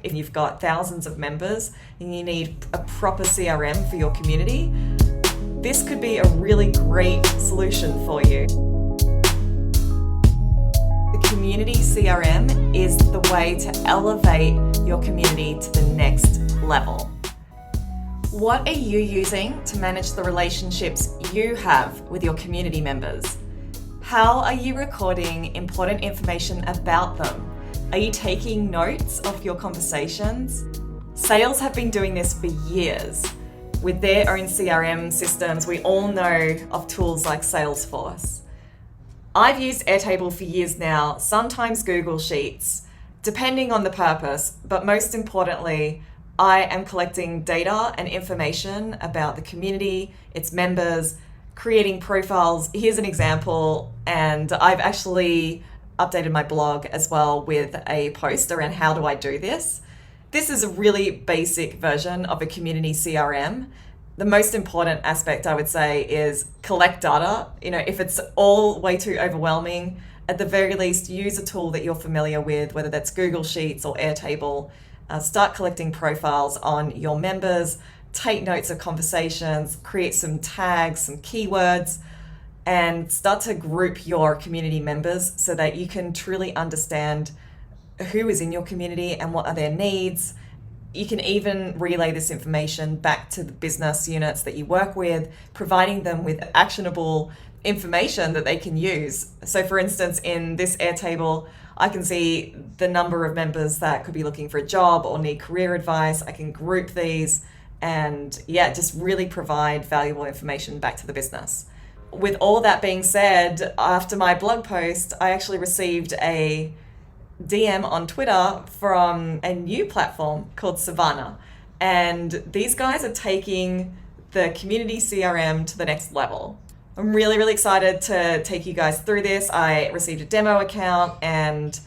If you've got thousands of members and you need a proper CRM for your community, this could be a really great solution for you. The Community CRM is the way to elevate your community to the next level. What are you using to manage the relationships you have with your community members? How are you recording important information about them? Are you taking notes of your conversations? Sales have been doing this for years. With their own CRM systems, we all know of tools like Salesforce. I've used Airtable for years now, sometimes Google Sheets, depending on the purpose, but most importantly, I am collecting data and information about the community, its members, creating profiles. Here's an example, and I've actually updated my blog as well with a post around how do I do this. This is a really basic version of a community CRM. The most important aspect, I would say, is collect data. If it's all way too overwhelming, at the very least, use a tool that you're familiar with, whether that's Google Sheets or Airtable. Start collecting profiles on your members, take notes of conversations, create some tags, some keywords, and start to group your community members so that you can truly understand who is in your community and what are their needs. You can even relay this information back to the business units that you work with, providing them with actionable information that they can use. So for instance, in this Airtable, I can see the number of members that could be looking for a job or need career advice. I can group these and just really provide valuable information back to the business. With all that being said, after my blog post, I actually received a DM on Twitter from a new platform called Savannah. And these guys are taking the community CRM to the next level. I'm really, really excited to take you guys through this. I received a demo account and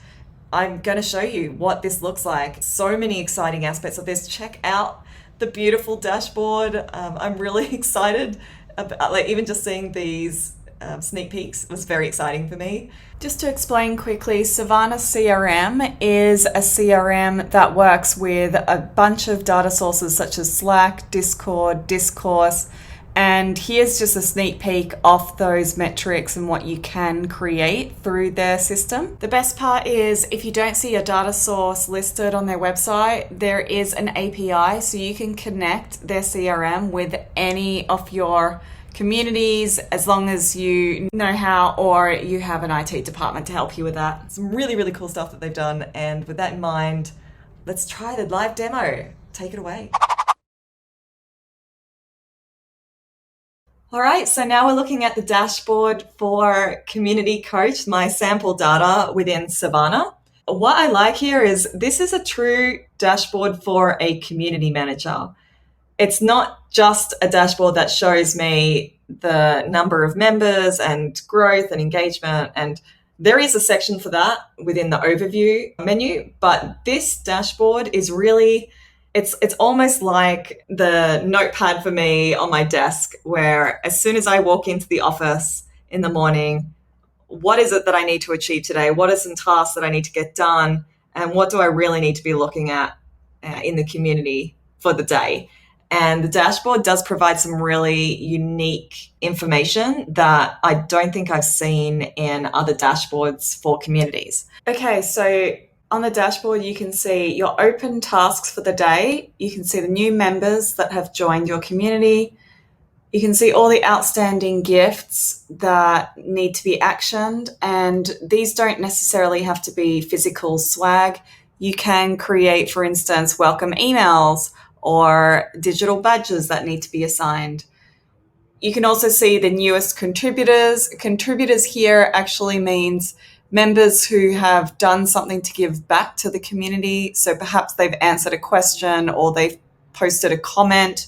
I'm going to show you what this looks like. So many exciting aspects of this. Check out the beautiful dashboard. I'm really excited about, even just seeing these sneak peeks was very exciting for me. Just to explain quickly, Savannah CRM is a CRM that works with a bunch of data sources such as Slack, Discord, Discourse, and here's just a sneak peek of those metrics and what you can create through their system. The best part is if you don't see a data source listed on their website, there is an API so you can connect their CRM with any of your communities as long as you know how or you have an IT department to help you with that. Some really, really cool stuff that they've done. And with that in mind, let's try the live demo. Take it away. All right, so now we're looking at the dashboard for Community Coach, my sample data within Savannah. What I like here is this is a true dashboard for a community manager. It's not just a dashboard that shows me the number of members and growth and engagement, and there is a section for that within the overview menu, but this dashboard is really It's almost like the notepad for me on my desk, where as soon as I walk into the office in the morning, what is it that I need to achieve today? What are some tasks that I need to get done? And what do I really need to be looking at in the community for the day? And the dashboard does provide some really unique information that I don't think I've seen in other dashboards for communities. Okay, so on the dashboard, you can see your open tasks for the day. You can see the new members that have joined your community. You can see all the outstanding gifts that need to be actioned. And these don't necessarily have to be physical swag. You can create, for instance, welcome emails or digital badges that need to be assigned. You can also see the newest contributors. Contributors here actually means members who have done something to give back to the community. So perhaps they've answered a question or they've posted a comment.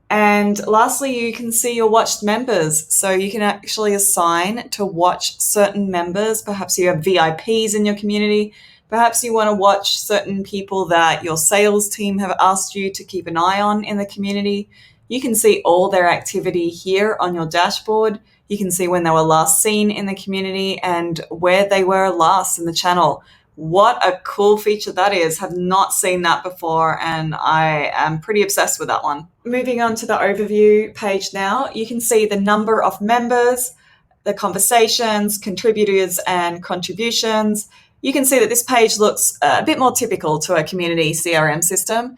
And lastly, you can see your watched members. So you can actually assign to watch certain members. Perhaps you have VIPs in your community. Perhaps you want to watch certain people that your sales team have asked you to keep an eye on in the community. You can see all their activity here on your dashboard. You can see when they were last seen in the community and where they were last in the channel, What a cool feature that is. Have not seen that before, and I am pretty obsessed with that one. Moving on to the overview page now, you can see the number of members, the conversations, contributors, and contributions. You can see that this page looks a bit more typical to a community CRM system.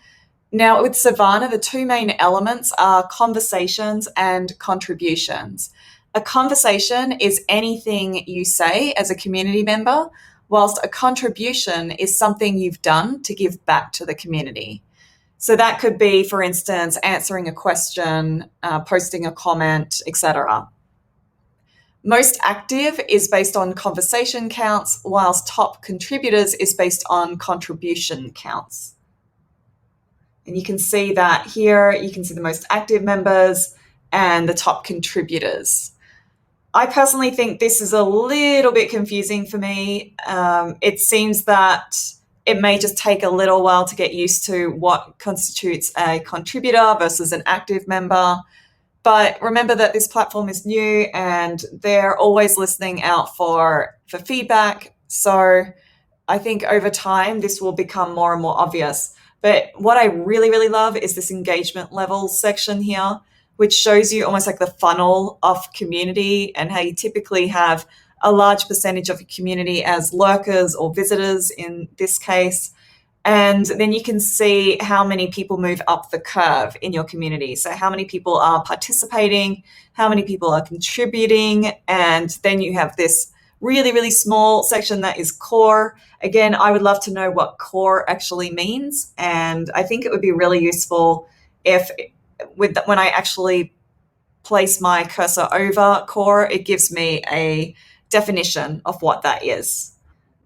Now, with Savannah, the two main elements are conversations and contributions. A conversation is anything you say as a community member, whilst a contribution is something you've done to give back to the community. So that could be, for instance, answering a question, posting a comment, etc. Most active is based on conversation counts, whilst top contributors is based on contribution counts. And you can see that here. You can see the most active members and the top contributors. I personally think this is a little bit confusing for me. It seems that it may just take a little while to get used to what constitutes a contributor versus an active member. But remember that this platform is new and they're always listening out for feedback. So I think over time, this will become more and more obvious. But what I really, really love is this engagement level section here, which shows you almost like the funnel of community and how you typically have a large percentage of your community as lurkers or visitors in this case. And then you can see how many people move up the curve in your community. So how many people are participating, how many people are contributing, and then you have this really, really small section that is core. Again, I would love to know what core actually means. And I think it would be really useful if when I actually place my cursor over core, it gives me a definition of what that is.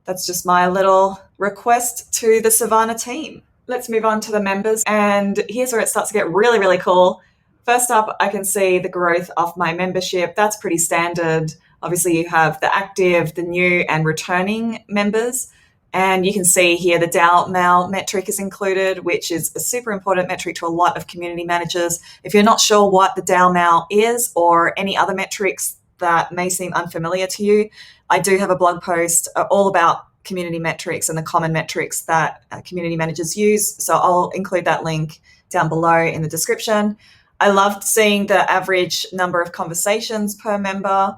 That's just my little request to the Savannah team. Let's move on to the members. And here's where it starts to get really, really cool. First up, I can see the growth of my membership. That's pretty standard. Obviously, you have the active, the new, and returning members. And you can see here the DAO/MAU metric is included, which is a super important metric to a lot of community managers. If you're not sure what the DAO/MAU is or any other metrics that may seem unfamiliar to you, I do have a blog post all about community metrics and the common metrics that community managers use. So I'll include that link down below in the description. I loved seeing the average number of conversations per member.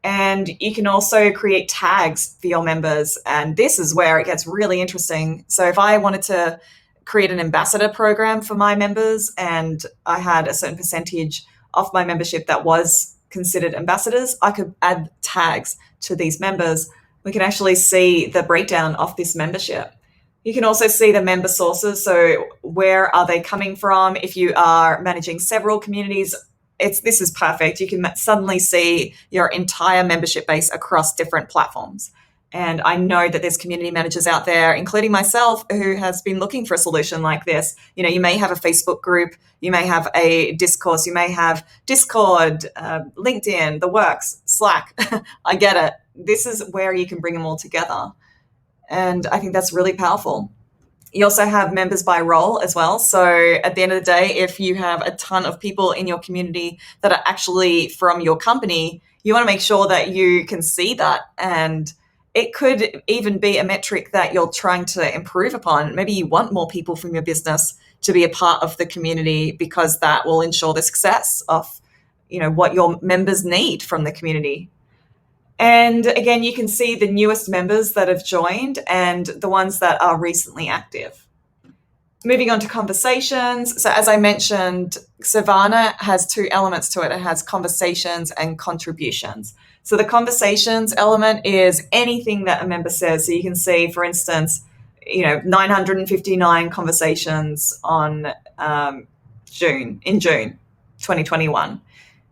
And you can also create tags for your members. And this is where it gets really interesting. So if I wanted to create an ambassador program for my members and I had a certain percentage of my membership that was considered ambassadors, I could add tags to these members. We can actually see the breakdown of this membership. You can also see the member sources. So where are they coming from? If you are managing several communities, this is perfect. You can suddenly see your entire membership base across different platforms. And I know that there's community managers out there, including myself, who has been looking for a solution like this. You know, you may have a Facebook group, you may have a discourse, you may have Discord, LinkedIn, the works, Slack. I get it. This is where you can bring them all together. And I think that's really powerful. You also have members by role as well. So at the end of the day, if you have a ton of people in your community that are actually from your company, you want to make sure that you can see that. And it could even be a metric that you're trying to improve upon. Maybe you want more people from your business to be a part of the community because that will ensure the success of, what your members need from the community. And again, you can see the newest members that have joined and the ones that are recently active. Moving on to conversations. So as I mentioned, Savannah has two elements to it. It has conversations and contributions. So the conversations element is anything that a member says. So you can see, for instance, 959 conversations on June 2021.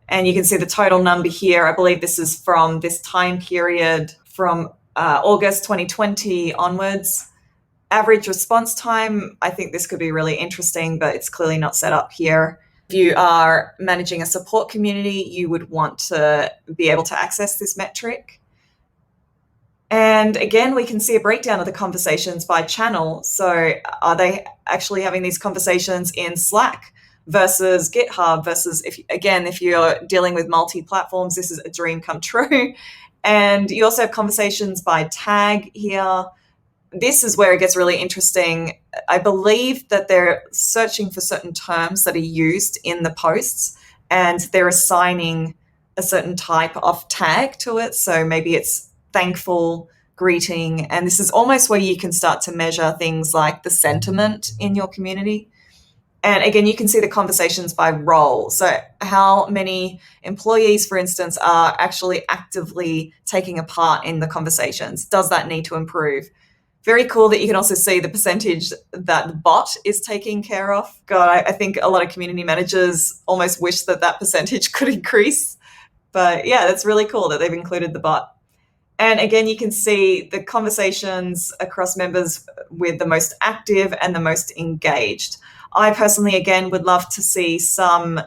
And you can see the total number here. I believe this is from this time period from August 2020 onwards. Average response time, I think this could be really interesting, but it's clearly not set up here. If you are managing a support community, you would want to be able to access this metric. And again, we can see a breakdown of the conversations by channel. So are they actually having these conversations in Slack versus GitHub versus, if you're dealing with multi-platforms, this is a dream come true. And you also have conversations by tag here. This is where it gets really interesting. I believe that they're searching for certain terms that are used in the posts, and they're assigning a certain type of tag to it. So maybe it's thankful, greeting, and this is almost where you can start to measure things like the sentiment in your community. And again, you can see the conversations by role. So, how many employees, for instance, are actually actively taking a part in the conversations? Does that need to improve? Very cool that you can also see the percentage that the bot is taking care of. God, I think a lot of community managers almost wish that that percentage could increase. But yeah, that's really cool that they've included the bot. And again, you can see the conversations across members with the most active and the most engaged. I personally, again, would love to see some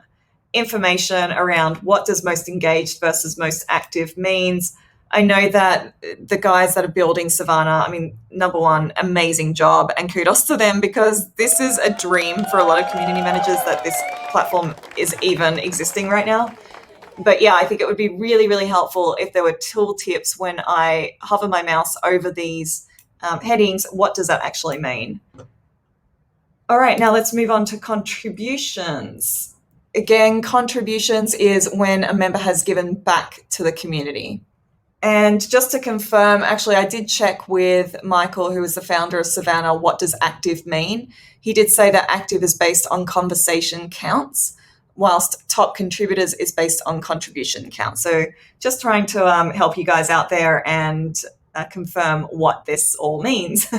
information around what does most engaged versus most active means. I know that the guys that are building Savannah, I mean, number one, amazing job, and kudos to them, because this is a dream for a lot of community managers that this platform is even existing right now. But yeah, I think it would be really, really helpful if there were tooltips when I hover my mouse over these headings. What does that actually mean? All right, now let's move on to contributions. Again, contributions is when a member has given back to the community. And just to confirm, actually, I did check with Michael, who is the founder of Savannah, what does active mean? He did say that active is based on conversation counts, whilst top contributors is based on contribution count. So just trying to help you guys out there and confirm what this all means.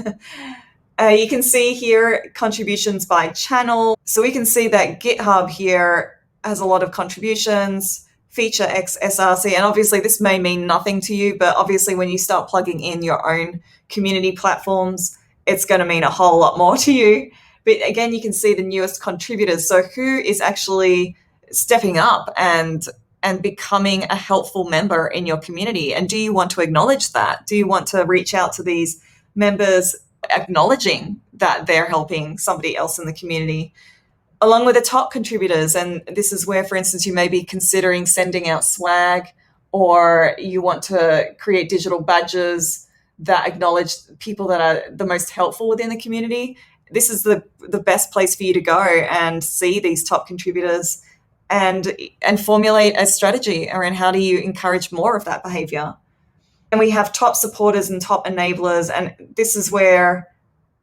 You can see here contributions by channel. So we can see that GitHub here has a lot of contributions, feature X SRC, and obviously this may mean nothing to you, but obviously when you start plugging in your own community platforms, it's going to mean a whole lot more to you. But again, you can see the newest contributors. So who is actually stepping up and becoming a helpful member in your community? And do you want to acknowledge that? Do you want to reach out to these members acknowledging that they're helping somebody else in the community? Along with the top contributors, and this is where, for instance, you may be considering sending out swag, or you want to create digital badges that acknowledge people that are the most helpful within the community. This is the best place for you to go and see these top contributors and formulate a strategy around how do you encourage more of that behavior. And we have top supporters and top enablers, and this is where,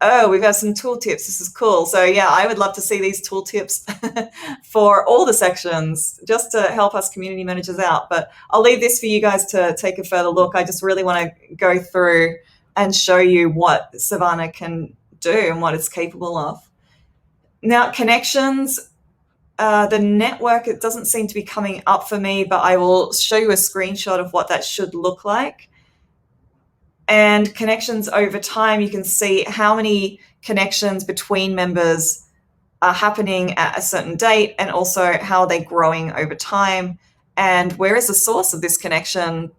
oh, we've got some tooltips. This is cool. So yeah, I would love to see these tooltips for all the sections just to help us community managers out. But I'll leave this for you guys to take a further look. I just really want to go through and show you what Savannah can do and what it's capable of. Now, connections, the network, it doesn't seem to be coming up for me, but I will show you a screenshot of what that should look like. And connections over time, you can see how many connections between members are happening at a certain date, and also how they're growing over time. And where is the source of this connection?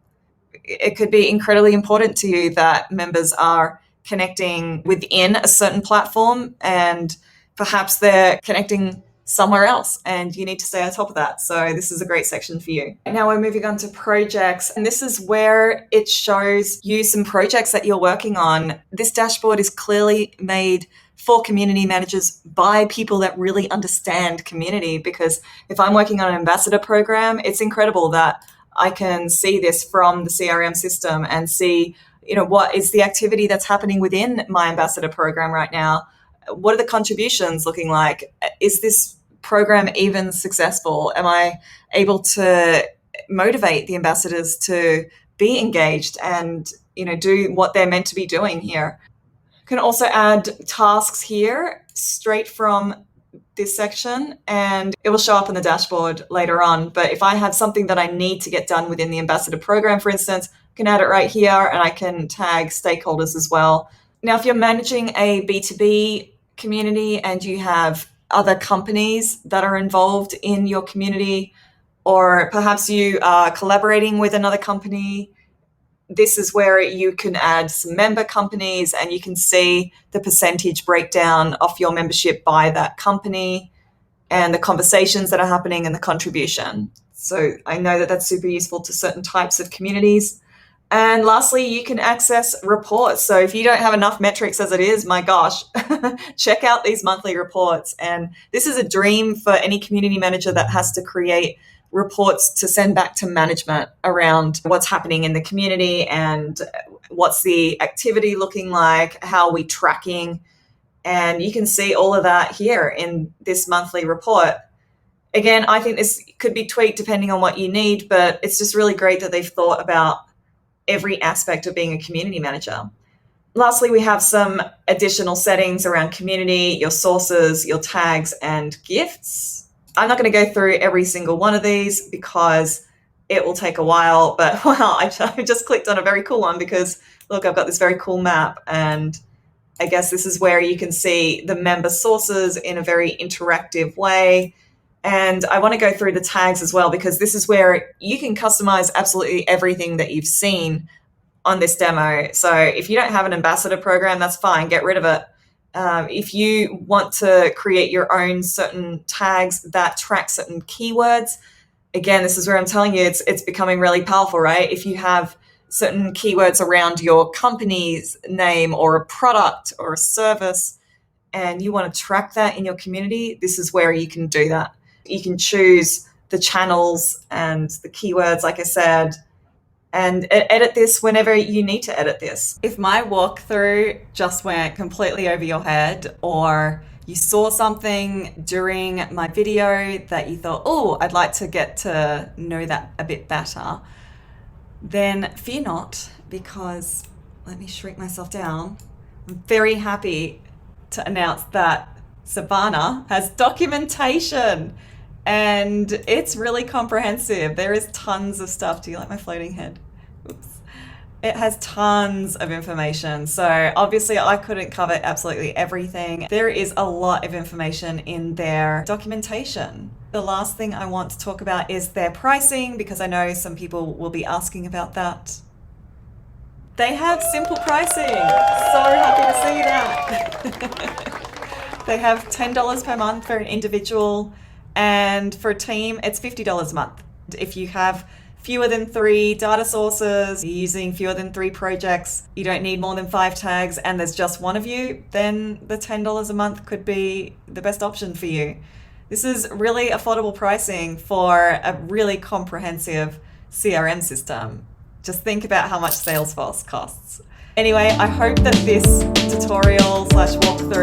It could be incredibly important to you that members are connecting within a certain platform, and perhaps they're connecting somewhere else, and you need to stay on top of that. So this is a great section for you. Now we're moving on to projects, and this is where it shows you some projects that you're working on. This dashboard is clearly made for community managers by people that really understand community, because if I'm working on an ambassador program, it's incredible that I can see this from the CRM system and see, what is the activity that's happening within my ambassador program right now? What are the contributions looking like? Is this program even successful? Am I able to motivate the ambassadors to be engaged and, do what they're meant to be doing here? You can also add tasks here straight from this section, and it will show up on the dashboard later on. But if I have something that I need to get done within the ambassador program, for instance, I can add it right here, and I can tag stakeholders as well. Now, if you're managing a B2B community and you have other companies that are involved in your community, or perhaps you are collaborating with another company, this is where you can add some member companies, and you can see the percentage breakdown of your membership by that company and the conversations that are happening and the contribution. So I know that that's super useful to certain types of communities. And lastly, you can access reports. So if you don't have enough metrics as it is, my gosh, check out these monthly reports. And this is a dream for any community manager that has to create reports to send back to management around what's happening in the community and what's the activity looking like, how are we tracking. And you can see all of that here in this monthly report. Again, I think this could be tweaked depending on what you need, but it's just really great that they've thought about every aspect of being a community manager. Lastly, we have some additional settings around community, your sources, your tags, and gifts. I'm not going to go through every single one of these because it will take a while, but wow, I just clicked on a very cool one because look, I've got this very cool map, and I guess this is where you can see the member sources in a very interactive way. And I want to go through the tags as well, because this is where you can customize absolutely everything that you've seen on this demo. So if you don't have an ambassador program, that's fine, get rid of it. If you want to create your own certain tags that track certain keywords, again, this is where I'm telling you it's becoming really powerful, right? If you have certain keywords around your company's name or a product or a service, and you want to track that in your community, this is where you can do that. You can choose the channels and the keywords, like I said, and edit this whenever you need to edit this. If my walkthrough just went completely over your head, or you saw something during my video that you thought, oh, I'd like to get to know that a bit better, then fear not, because let me shrink myself down. I'm very happy to announce that Savannah has documentation, and it's really comprehensive. There is tons of stuff. Do you like my floating head? Oops. It has tons of information. So obviously I couldn't cover absolutely everything. There is a lot of information in their documentation. The last thing I want to talk about is their pricing, because I know some people will be asking about that. They have simple pricing. So happy to see that. They have $10 per month for an individual, and for a team, it's $50 a month. If you have fewer than 3 data sources, you're using fewer than 3 projects, you don't need more than 5 tags, and there's just one of you, then the $10 a month could be the best option for you. This is really affordable pricing for a really comprehensive CRM system. Just think about how much Salesforce costs. Anyway, I hope that this tutorial / walkthrough